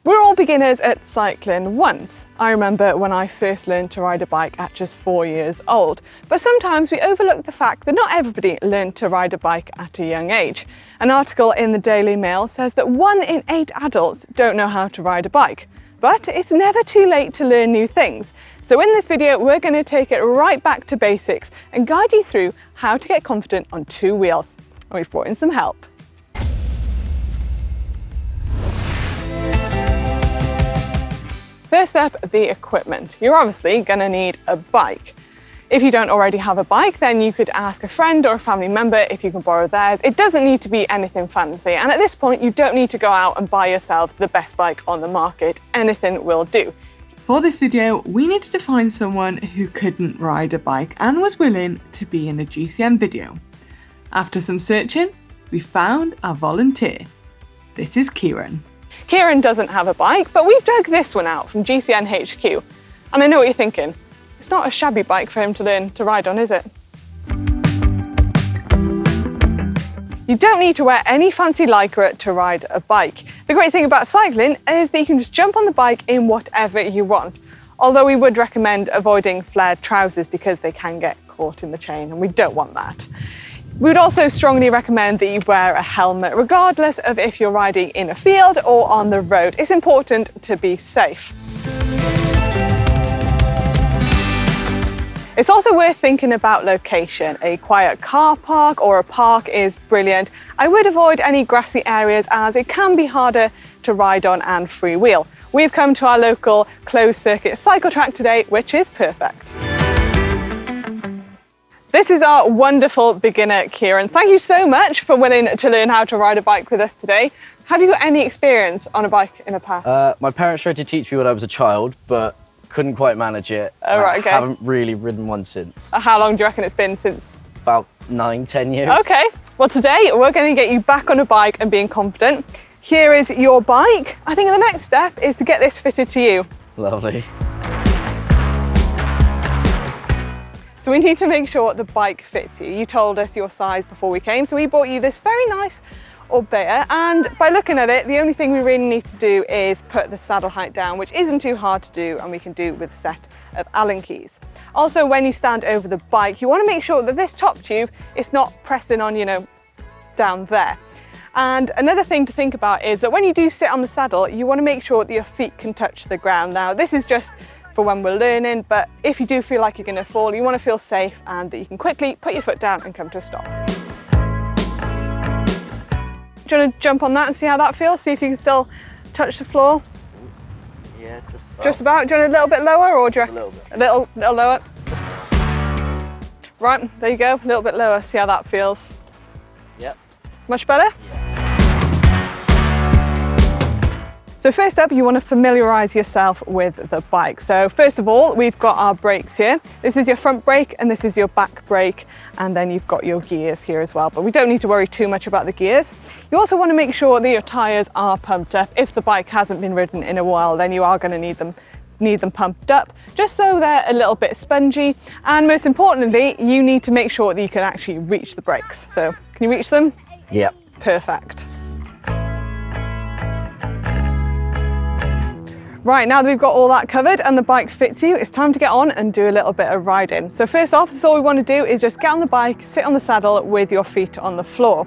We're all beginners at cycling once. I remember when I first learned to ride a bike at just 4 years old. But sometimes we overlook the fact that not everybody learned to ride a bike at a young age. An article in the Daily Mail says that 1 in 8 adults don't know how to ride a bike. But it's never too late to learn new things. So in this video, we're going to take it right back to basics and guide you through how to get confident on 2 wheels. And we've brought in some help. First up, the equipment. You're obviously going to need a bike. If you don't already have a bike, then you could ask a friend or a family member if you can borrow theirs. It doesn't need to be anything fancy, and at this point you don't need to go out and buy yourself the best bike on the market. Anything will do. For this video, we needed to find someone who couldn't ride a bike and was willing to be in a GCN video. After some searching, we found our volunteer. This is Kieran. Kieran doesn't have a bike, but we've dug this one out from GCN HQ. And I know what you're thinking. It's not a shabby bike for him to learn to ride on, is it? You don't need to wear any fancy lycra to ride a bike. The great thing about cycling is that you can just jump on the bike in whatever you want. Although we would recommend avoiding flared trousers because they can get caught in the chain and we don't want that. We would also strongly recommend that you wear a helmet, regardless of if you're riding in a field or on the road. It's important to be safe. It's also worth thinking about location. A quiet car park or a park is brilliant. I would avoid any grassy areas as it can be harder to ride on and freewheel. We've come to our local closed circuit cycle track today, which is perfect. This is our wonderful beginner, Kieran. Thank you so much for willing to learn how to ride a bike with us today. Have you got any experience on a bike in the past? My parents tried to teach me when I was a child, but couldn't quite manage it. Oh, right, okay. I haven't really ridden one since. How long do you reckon it's been since? About 9-10 years. Okay, well today we're going to get you back on a bike and being confident. Here is your bike. I think the next step is to get this fitted to you. Lovely. So we need to make sure the bike fits you. You told us your size before we came, so we bought you this very nice Orbea, and by looking at it, the only thing we really need to do is put the saddle height down, which isn't too hard to do, and we can do with a set of Allen keys. Also, when you stand over the bike, you want to make sure that this top tube is not pressing on, down there. And another thing to think about is that when you do sit on the saddle, you want to make sure that your feet can touch the ground. Now, this is just for when we're learning, but if you do feel like you're going to fall, you want to feel safe and that you can quickly put your foot down and come to a stop. Do you want to jump on that and see how that feels? See if you can still touch the floor? Yeah, just about. Do you want a little bit lower, or do you reckon? A little bit. A little lower? Right, there you go, a little bit lower. See how that feels? Yep. Much better? Yeah. So first up, you want to familiarise yourself with the bike. So first of all, we've got our brakes here. This is your front brake and this is your back brake, and then you've got your gears here as well, but we don't need to worry too much about the gears. You also want to make sure that your tyres are pumped up. If the bike hasn't been ridden in a while, then you are going to need them pumped up, just so they're a little bit spongy. And most importantly, you need to make sure that you can actually reach the brakes. So can you reach them? Yep. Perfect. Right, now that we've got all that covered and the bike fits you, it's time to get on and do a little bit of riding. So first off, that's all we want to do is just get on the bike, sit on the saddle with your feet on the floor.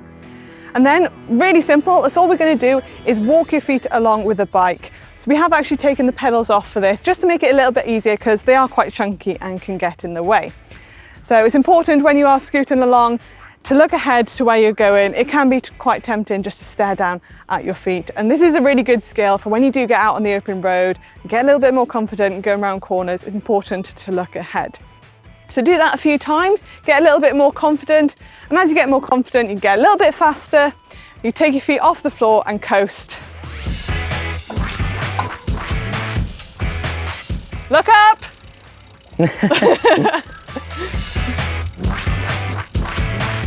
And then, really simple, that's all we're going to do is walk your feet along with the bike. So we have actually taken the pedals off for this, just to make it a little bit easier because they are quite chunky and can get in the way. So it's important when you are scooting along to look ahead to where you're going. It can be quite tempting just to stare down at your feet. And this is a really good skill for when you do get out on the open road, get a little bit more confident and going around corners. It's important to look ahead. So do that a few times, get a little bit more confident. And as you get more confident, you get a little bit faster. You take your feet off the floor and coast. Look up!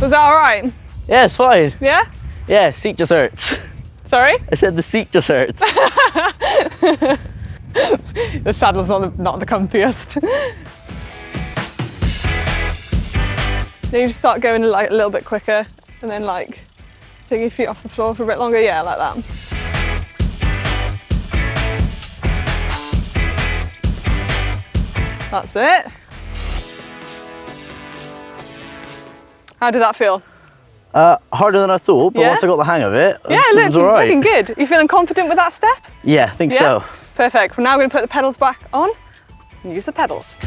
Was that all right? Yeah, it's fine. Yeah? Yeah, seat just hurts. Sorry? I said the seat just hurts. The saddle's not the comfiest. Then you just start going like a little bit quicker and then like take your feet off the floor for a bit longer. Yeah, like that. That's it. How did that feel? Harder than I thought, but once I got the hang of it, it was all right. Looking good. You feeling confident with that step? Yeah, I think so. Perfect. We're now going to put the pedals back on and use the pedals.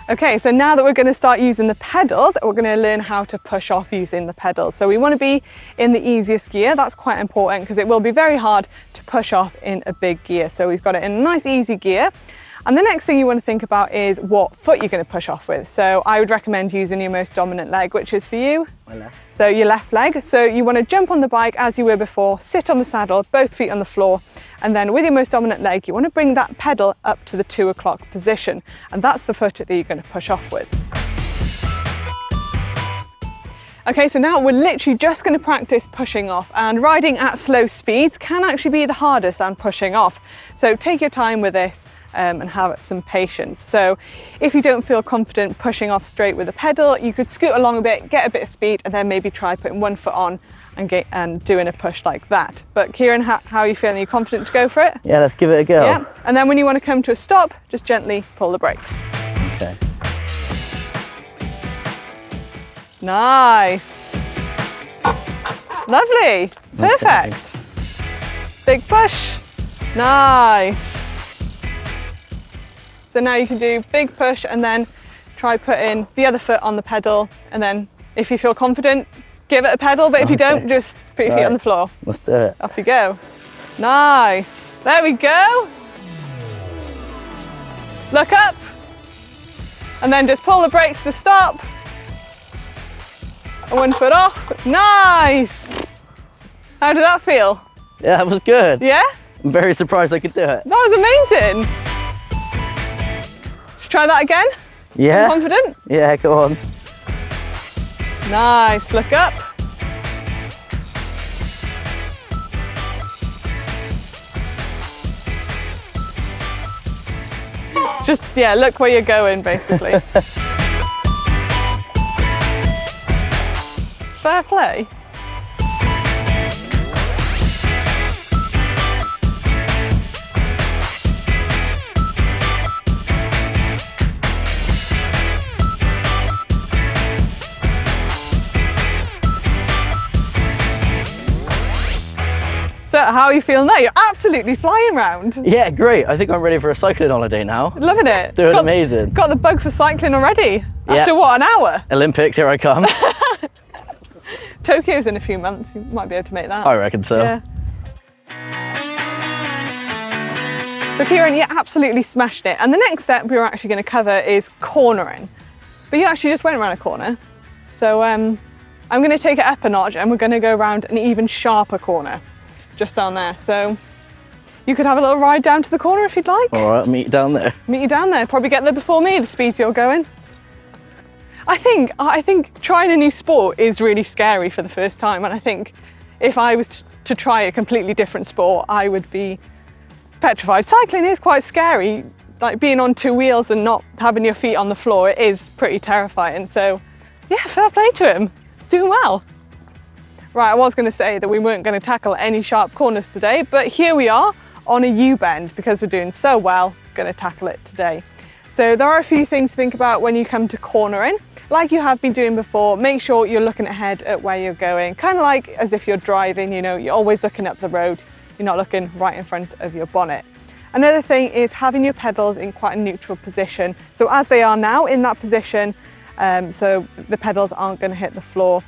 Okay, so now that we're going to start using the pedals, we're going to learn how to push off using the pedals. So we want to be in the easiest gear. That's quite important because it will be very hard to push off in a big gear. So we've got it in a nice easy gear. And the next thing you want to think about is what foot you're going to push off with. So I would recommend using your most dominant leg, which is for you. My left. So your left leg. So you want to jump on the bike as you were before, sit on the saddle, both feet on the floor. And then with your most dominant leg, you want to bring that pedal up to the 2 o'clock position. And that's the foot that you're going to push off with. Okay, so now we're literally just going to practice pushing off, and riding at slow speeds can actually be the hardest on pushing off. So take your time with this. And have some patience. So if you don't feel confident pushing off straight with a pedal, you could scoot along a bit, get a bit of speed, and then maybe try putting one foot on and doing a push like that. But Kieran, how are you feeling? Are you confident to go for it? Yeah, let's give it a go. Yeah. And then when you want to come to a stop, just gently pull the brakes. Okay. Nice. Lovely. Perfect. Okay. Big push. Nice. So now you can do big push and then try putting the other foot on the pedal, and then if you feel confident, give it a pedal, but if you don't, just put your feet on the floor. Let's do it. Off you go. Nice. There we go. Look up. And then just pull the brakes to stop. And 1 foot off. Nice. How did that feel? Yeah, that was good. Yeah? I'm very surprised I could do it. That was amazing. Try that again? Yeah. Confident? Yeah, go on. Nice, look up. Just, yeah, look where you're going, basically. Fair play. So how are you feeling now? You're absolutely flying around. Yeah, great. I think I'm ready for a cycling holiday now. Loving it. Doing amazing. Got the bug for cycling already. After what, an hour? Olympics, here I come. Tokyo's in a few months. You might be able to make that. I reckon so. Yeah. So Kieran, you absolutely smashed it. And the next step we're actually going to cover is cornering. But you actually just went around a corner. So I'm going to take it up a notch and we're going to go around an even sharper corner. Just down there. So you could have a little ride down to the corner if you'd like. All right, I'll meet you down there. Meet you down there. Probably get there before me, the speeds you're going. I think trying a new sport is really scary for the first time, and I think if I was to try a completely different sport, I would be petrified. Cycling is quite scary, like being on 2 wheels and not having your feet on the floor. It is pretty terrifying. So yeah, fair play to him. He's doing well. Right, I was going to say that we weren't going to tackle any sharp corners today, but here we are on a U-bend because we're doing so well, going to tackle it today. So there are a few things to think about when you come to cornering. Like you have been doing before, make sure you're looking ahead at where you're going, kind of like as if you're driving, you know, you're always looking up the road, you're not looking right in front of your bonnet. Another thing is having your pedals in quite a neutral position. So as they are now in that position, so the pedals aren't going to hit the floor.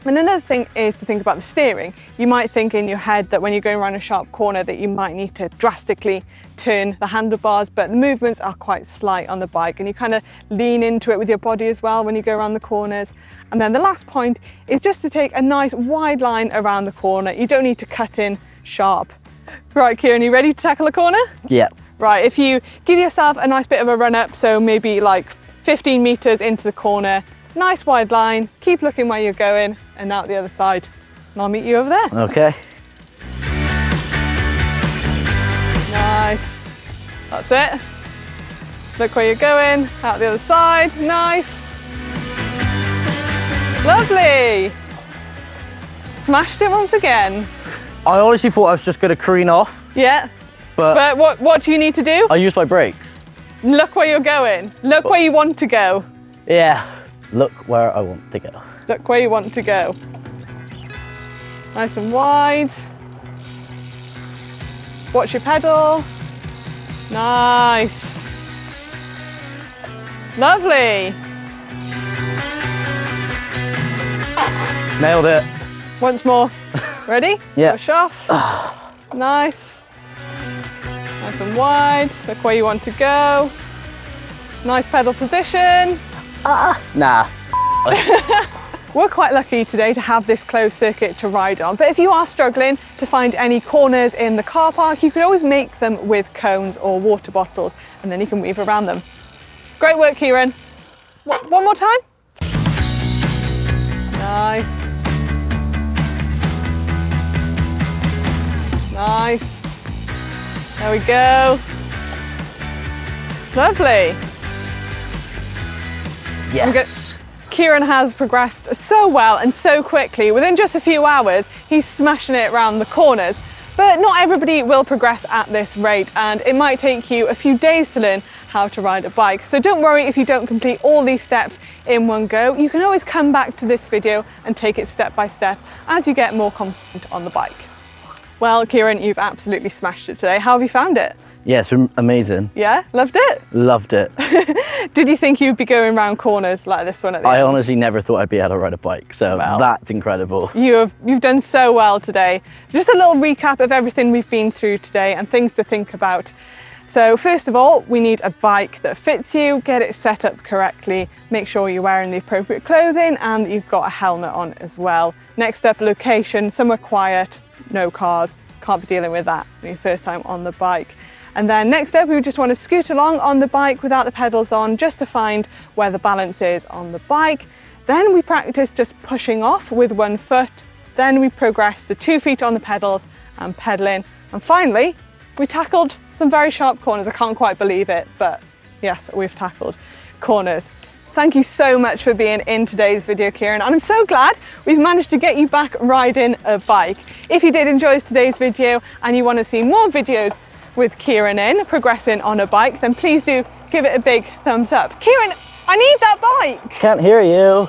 And another thing is to think about the steering. You might think in your head that when you're going around a sharp corner that you might need to drastically turn the handlebars, but the movements are quite slight on the bike and you kind of lean into it with your body as well when you go around the corners. And then the last point is just to take a nice wide line around the corner. You don't need to cut in sharp. Right, Kieran, you ready to tackle a corner? Yeah. Right, if you give yourself a nice bit of a run up, so maybe like 15 meters into the corner, nice wide line, keep looking where you're going and out the other side. And I'll meet you over there. Okay. Nice. That's it. Look where you're going, out the other side. Nice. Lovely. Smashed it once again. I honestly thought I was just going to careen off. Yeah. But what do you need to do? I used my brakes. Look where you're going. Look where you want to go. Yeah. Look where I want to go. Look where you want to go. Nice and wide. Watch your pedal. Nice. Lovely. Nailed it. Once more. Ready? Yeah. Push off. Nice. Nice and wide. Look where you want to go. Nice pedal position. Nah. We're quite lucky today to have this closed circuit to ride on, but if you are struggling to find any corners in the car park, you can always make them with cones or water bottles, and then you can weave around them. Great work, Kieran. One more time. Nice. Nice. There we go. Lovely. Yes. Kieran has progressed so well and so quickly. Within just a few hours, he's smashing it around the corners. But not everybody will progress at this rate, and it might take you a few days to learn how to ride a bike. So don't worry if you don't complete all these steps in one go. You can always come back to this video and take it step by step as you get more confident on the bike. Well, Kieran, you've absolutely smashed it today. How have you found it? Yeah, it's been amazing. Yeah, loved it? Loved it. Did you think you'd be going around corners like this one at the end? I honestly never thought I'd be able to ride a bike, so that's incredible. You've done so well today. Just a little recap of everything we've been through today and things to think about. So first of all, we need a bike that fits you, get it set up correctly, make sure you're wearing the appropriate clothing and that you've got a helmet on as well. Next up, location, somewhere quiet, no cars, can't be dealing with that your first time on the bike. And then next up, we would just want to scoot along on the bike without the pedals on, just to find where the balance is on the bike. Then we practice just pushing off with one foot. Then we progress to 2 feet on the pedals and pedaling. And finally, we tackled some very sharp corners. I can't quite believe it, but yes, we've tackled corners. Thank you so much for being in today's video, Kieran, and I'm so glad we've managed to get you back riding a bike. If you did enjoy today's video and you want to see more videos with Kieran in progressing on a bike, then please do give it a big thumbs up. Kieran, I need that bike! Can't hear you.